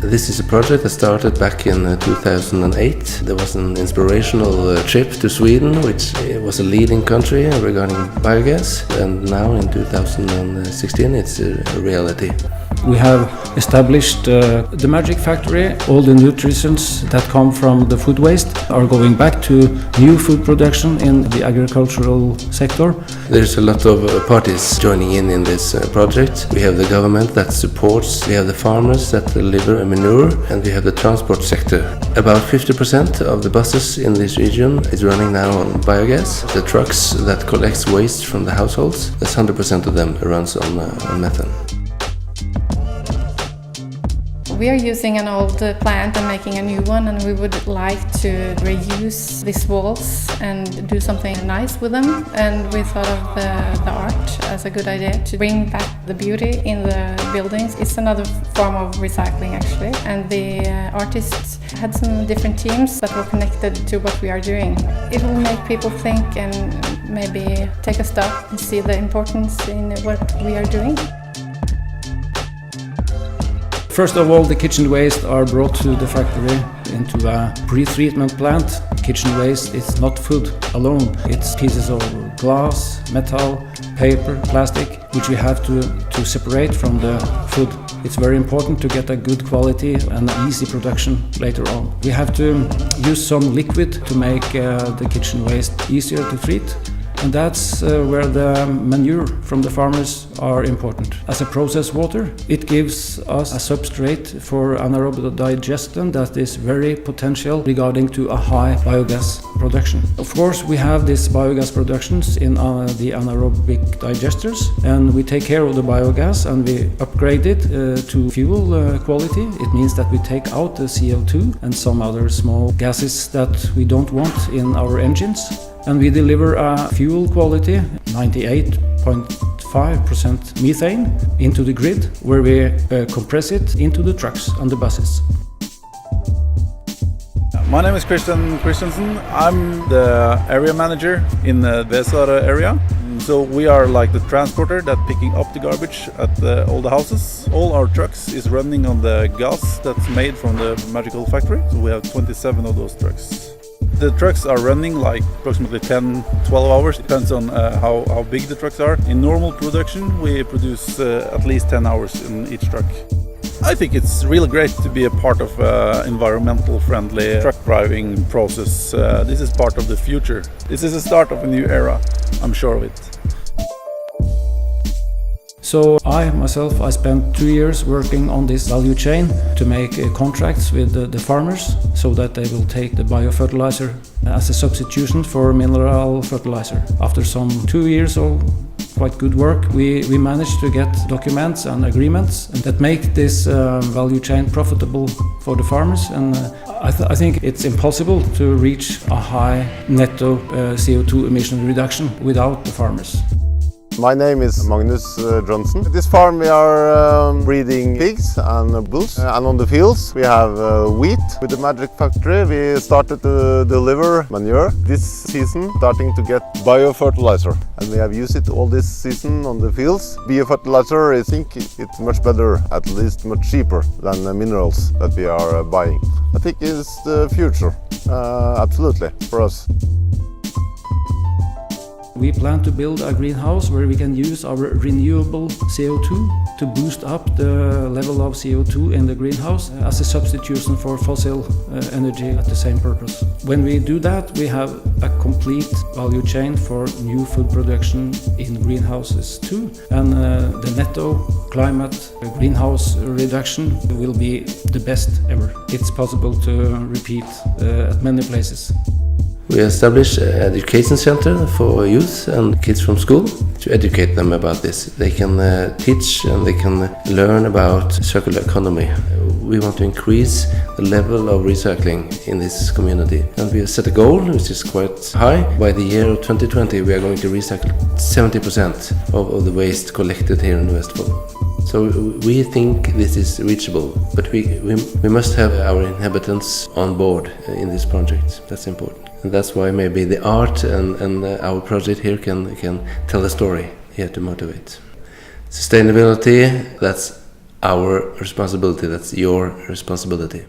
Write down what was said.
This is a project that started back in 2008. There was an inspirational trip to Sweden, which was a leading country regarding biogas, and now in 2016 it's a reality. We have established the Magic Factory. All the nutrients that come from the food waste are going back to new food production in the agricultural sector. There's a lot of parties joining in this project. We have the government that supports, we have the farmers that deliver manure, and we have the transport sector. About 50% of the buses in this region is running now on biogas. The trucks that collects waste from the households, that's 100% of them runs on methane. We are using an old plant and making a new one, and we would like to reuse these walls and do something nice with them. And we thought of the art as a good idea to bring back the beauty in the buildings. It's another form of recycling actually, and the artists had some different teams that were connected to what we are doing. It will make people think and maybe take a stop and see the importance in what we are doing. First of all, the kitchen waste are brought to the factory into a pre-treatment plant. Kitchen waste is not food alone. It's pieces of glass, metal, paper, plastic, which we have to separate from the food. It's very important to get a good quality and easy production later on. We have to use some liquid to make the kitchen waste easier to treat. And that's where the manure from the farmers are important. As a process water, it gives us a substrate for anaerobic digestion that is very potential regarding to a high biogas production. Of course, we have these biogas productions in the anaerobic digesters, and we take care of the biogas and we upgrade it to fuel quality. It means that we take out the CO2 and some other small gases that we don't want in our engines. And we deliver a fuel quality, 98.5% methane, into the grid, where we compress it into the trucks and the buses. My name is Christiansen. I'm the area manager in the Dadgostar area. So we are like the transporter that picking up the garbage at all the houses. All our trucks is running on the gas that's made from the magical factory. So we have 27 of those trucks. The trucks are running like approximately 10-12 hours, depends on how big the trucks are. In normal production we produce at least 10 hours in each truck. I think it's really great to be a part of environmental friendly truck driving process. This is part of the future. This is the start of a new era, I'm sure of it. So I spent 2 years working on this value chain to make contracts with the farmers so that they will take the biofertilizer as a substitution for mineral fertilizer. After some 2 years of quite good work, we managed to get documents and agreements that make this value chain profitable for the farmers. And I think it's impossible to reach a high netto CO2 emission reduction without the farmers. My name is Magnus Johnson. At this farm we are breeding pigs and bulls, and on the fields we have wheat. With the Magic Factory we started to deliver manure this season, starting to get biofertilizer, and we have used it all this season on the fields. Biofertilizer, I think it's much better, at least much cheaper than the minerals that we are buying. I think it's the future, absolutely, for us. We plan to build a greenhouse where we can use our renewable CO2 to boost up the level of CO2 in the greenhouse as a substitution for fossil energy at the same purpose. When we do that, we have a complete value chain for new food production in greenhouses too. And the netto climate greenhouse reduction will be the best ever. It's possible to repeat at many places. We established an education center for youth and kids from school to educate them about this. They can teach and they can learn about circular economy. We want to increase the level of recycling in this community. And we have set a goal which is quite high. By the year of 2020 we are going to recycle 70% of the waste collected here in Vestfold. So we think this is reachable, but we must have our inhabitants on board in this project. That's important. And that's why maybe the art and our project here can tell a story here to motivate. Sustainability, that's our responsibility, that's your responsibility.